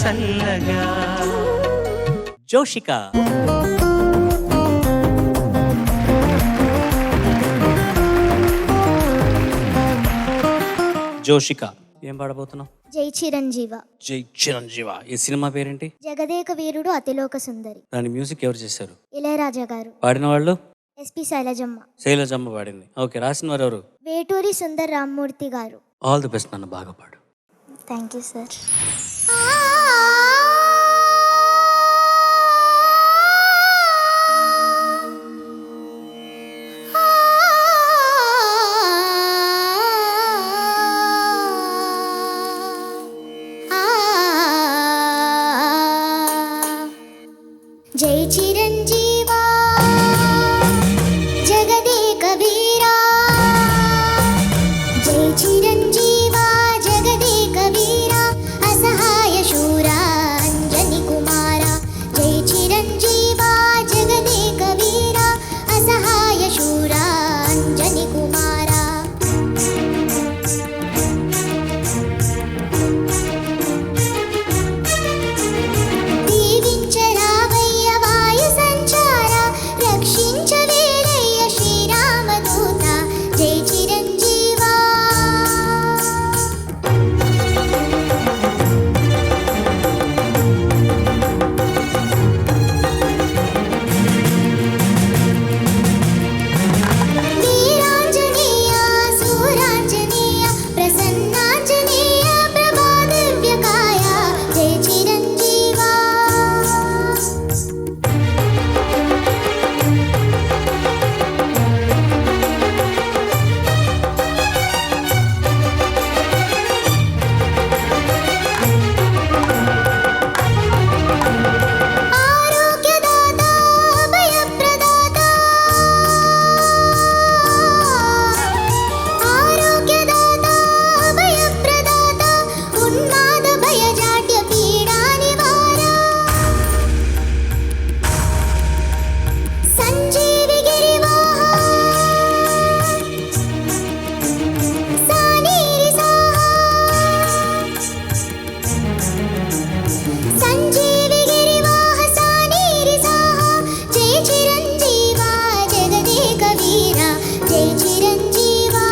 చల్లగా. జోషిక జోషిక ఏం పాడబోతున్నావు? జై చిరంజీవ. జై చిరంజీవ. ఈ సినిమా పేరేంటి? జగదేక వీరుడు అతిలోక సుందరి. దాని మ్యూజిక్ ఎవరు చేశారు? ఇళయరాజా గారు. పాడిన వాళ్ళు? ఎస్పి శైలజమ్మ. శైలజమ్మ పాడింది. ఓకే, రాసిన వారు ఎవరు? వేటూరి సుందర్ రామ్మూర్తి గారు. ఆల్ ది బెస్ట్, నన్ను బాగా పాడు. Thank you sir. జై చిరంజీవా జగదేక వీరా, జై చిరంజీవా జగదేక వీరా, అసహాయ శూరా అంజని కుమారా. జై చిరంజీవా జగదేక వీరా, అసహాయ శూరా అంజని కుమారా. దీవించరావయ్య వాయు సంచార, రక్షించవేలయ్య శ్రీరామదూత. జై చిరంజీవా. వీరాంజనేయ సూరాంజనేయ ప్రసన్నాంజనేయ ప్రభాదివ్యకాయ. జై చిరంజీవా. ఆరోగ్యదాత భయప్రదాత, ఆరోగ్యదాత భయప్రదాత, ఉన్మాద భయజాడ్య పీడా నివార. సంజీవి గిరివాహ సానీరి సాహ, సంజీవి గిరివాహ సానీరి సాహ. జై చిరంజీవా జగదేక వీరా, జై చిరంజీవా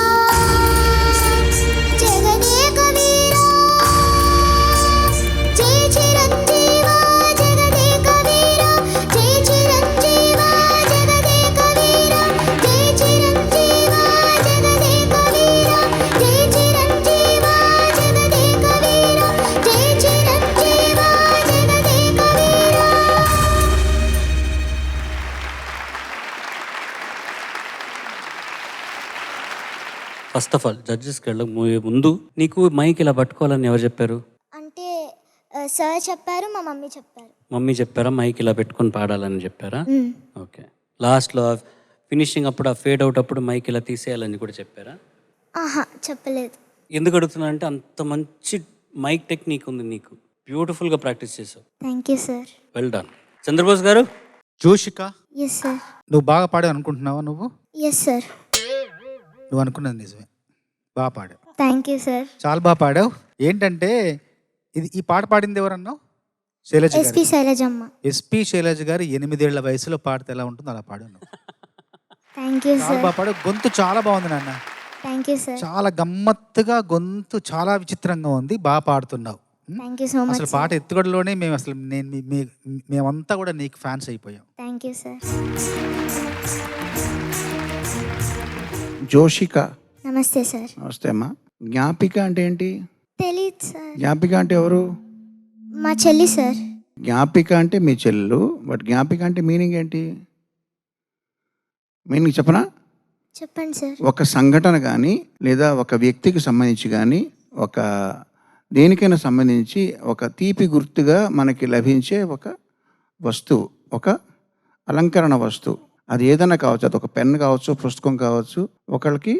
జగదేక వీరా, జై చిరంజీవా జగదేక వీరా, జై చిరంజీవా జగదేక వీరా, జై చిరంజీవా జగదేక వీరా, జై చిరంజీవా జగదేక వీరా, జై చిరంజీవా జగదేక వీరా. ఫస్ట్ ఆఫ్ ఆల్ జడ్జెస్కి వెళ్ళక ముందు నీకు మైక్ ఇలా పట్టుకోవాలని ఎవరు చెప్పారు? అంటే సార్ చెప్పారు, మా మమ్మీ చెప్పారు. మమ్మీ చెప్పారా మైక్ ఇలా పెట్టుకొని పాడాలని చెప్పారా? ఓకే. లాస్ట్లో ఫినిషింగ్ అప్పుడు ఆ ఫేడ్ అవుట్ అప్పుడు మైక్ ఇలా తీసేయాలని కూడా చెప్పారా? ఆహా, చెప్పలేదు. ఎందుకు అడుగుతున్నా అంటే అంత మంచి మైక్ టెక్నిక్ ఉంది నీకు, బ్యూటిఫుల్గా ప్రాక్టీస్ చేసావు. Thank you sir. Well done. Chandrabose garu. Joshika, yes sir. నువ్వు బాగా పాడావు అనుకుంటున్నావా? నువ్వు ఎస్ సార్. నువ్వు అనుకున్నది నిజమే, బాగా పాడావు, థ్యాంక్ యూ సార్. చాలా బాగా పాడావు. ఏంటంటే ఈ పాట పాడింది ఎవరన్నావు? శైలజ ఎస్పి గారు. శైలజమ్మ. ఎస్పి శైలజ గారు 8 ఏళ్ల వయసులో పాడితే ఎలా ఉంటుందో అలా పాడావు నువ్వు. థ్యాంక్ యూ చాలా సార్. బాగా పాడావు. గొంతు చాలా బాగుంది నాన్న, థ్యాంక్ యూ సార్. చాలా గమ్మత్తుగా గొంతు చాలా విచిత్రంగా ఉంది, బాగా పాడుతున్నావు. Thank you so much. అసలు పాట ఎత్తుగడలోనే మేము అసలు మేమంతా కూడా నీకు ఫ్యాన్స్ అయిపోయాం. Thank you sir. జోషిక. నమస్తే సార్. నమస్తే అమ్మా. జ్ఞాపిక అంటే ఏంటి? తెలీదు సార్. జ్ఞాపిక అంటే ఎవరు? మా చెల్లి సార్. జ్ఞాపిక అంటే మీ చెల్లు, బట్ జ్ఞాపిక అంటే మీనింగ్ ఏంటి? మీనింగ్ చెప్పనా? చెప్పండి సార్. ఒక సంఘటన కానీ లేదా ఒక వ్యక్తికి సంబంధించి కానీ ఒక దేనికైనా సంబంధించి ఒక తీపి గుర్తుగా మనకి లభించే ఒక వస్తువు, ఒక అలంకరణ వస్తువు. అది ఏదైనా కావచ్చు, అది ఒక పెన్ కావచ్చు, పుస్తకం కావచ్చు. ఒకళ్ళకి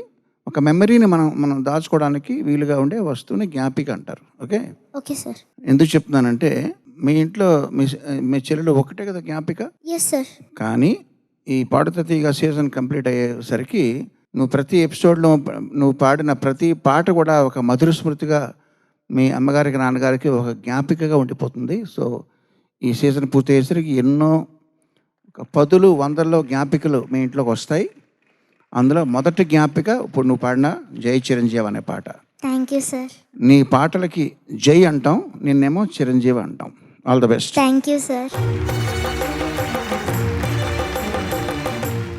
ఒక మెమరీని మనం దాచుకోవడానికి వీలుగా ఉండే వస్తువుని జ్ఞాపిక అంటారు. Okay okay sir. ఎందుకు చెప్తున్నానంటే మీ ఇంట్లో మీ చెల్లెలు ఒకటే కదా జ్ఞాపిక. Yes sir. కానీ ఈ పాడుతా తీగ సీజన్ కంప్లీట్ అయ్యేసరికి నువ్వు ప్రతి ఎపిసోడ్లో నువ్వు పాడిన ప్రతి పాట కూడా ఒక మధుర స్మృతిగా మీ అమ్మగారికి నాన్నగారికి ఒక జ్ఞాపికగా ఉండిపోతుంది. సో ఈ సీజన్ పూర్తయ్యేసరికి ఎన్నో ఒక పదులు వందల్లో జ్ఞాపికలు మీ ఇంట్లోకి వస్తాయి. అందులో మొదటి జ్ఞాపిక ఇప్పుడు నువ్వు పాడిన జై చిరంజీవి అనే పాట. Thank you sir. నీ పాటలకి జై అంటాం, నిన్నేమో చిరంజీవి అంటాం. All the best. Thank you sir.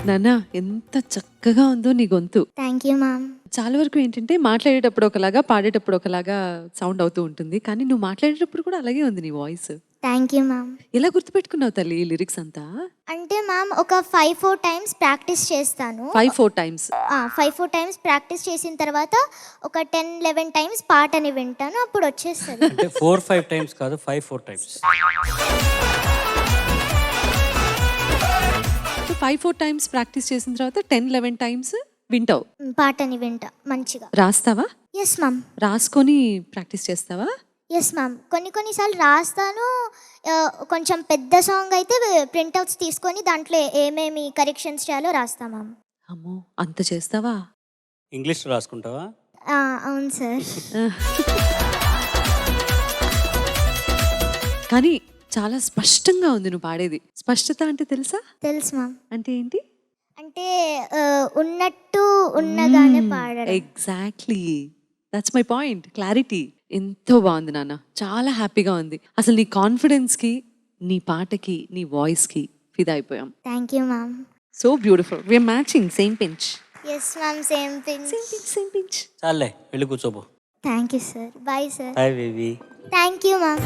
నాన్న ఎంత చక్కగా ఉందో నీ గొంతు. Thank you ma'am. చాలా వరకు ఏంటంటే మాట్లాడేటప్పుడు ఒకలాగా, పాడేటప్పుడు ఒకలాగా సౌండ్ అవుతూ ఉంటుంది, కానీ నువ్వు మాట్లాడేటప్పుడు కూడా అలాగే ఉంది నీ వాయిస్. Thank you ma'am. ఎలా గుర్తుపెట్టుకున్నావు తల్లి ఈ లిరిక్స్ అంతా? అంటే మ్యామ్ ఒక 5-4 టైమ్స్ ప్రాక్టీస్ చేస్తాను. 5-4 టైమ్స్ 5-4 టైమ్స్ ప్రాక్టీస్ చేసిన తర్వాత ఒక 10-11 టైమ్స్ పాటని వింటాను, అప్పుడు వచ్చేస్తుంది. అంటే 4-5 టైమ్స్ కాదు, 5-4 టైమ్స్. 5-4 టైమ్స్ ప్రాక్టీస్ చేసిన తర్వాత 10-11 టైమ్స్ వింటావు. పాటని వింటా మంచిగా. రాస్తావా? Yes ma'am. రాసుకొని ప్రాక్టీస్ చేస్తావా? Yes ma'am. కొన్నిసార్లు రాస్తాను. కొంచెం పెద్ద సాంగ్ అయితే ప్రింట్అవుట్స్ తీసుకొని దాంట్లో ఏమేమి కరెక్షన్స్ చేయాలో రాస్తా మ్యామ్. అమ్మో, అంత చేస్తావా? ఇంగ్లీష్ రాసుకుంటావా? అవును సార్. కానీ చాలా స్పష్టంగా ఉంది నువ్వు పాడేది. స్పష్టత అంటే తెలుసా? తెలుసు మ్యామ్. అంటే ఏంటి? అంటే ఉన్నట్టు ఉన్నగానే పాడడం. Exactly, that's my point. Clarity. ఎంతో బాగుంది నాన్న, చాలా హ్యాపీగా ఉంది. అసలు నీ కాన్ఫిడెన్స్కి, నీ పాటకి, నీ వాయిస్కి ఫిదా అయిపోయాం. Thank you ma'am. So beautiful. We are matching, same pinch. Yes ma'am, same thing. Same pinch. చాలే వెళ్ళి కూర్చోబో. Thank you sir. Bye sir. Hi baby. Thank you ma'am.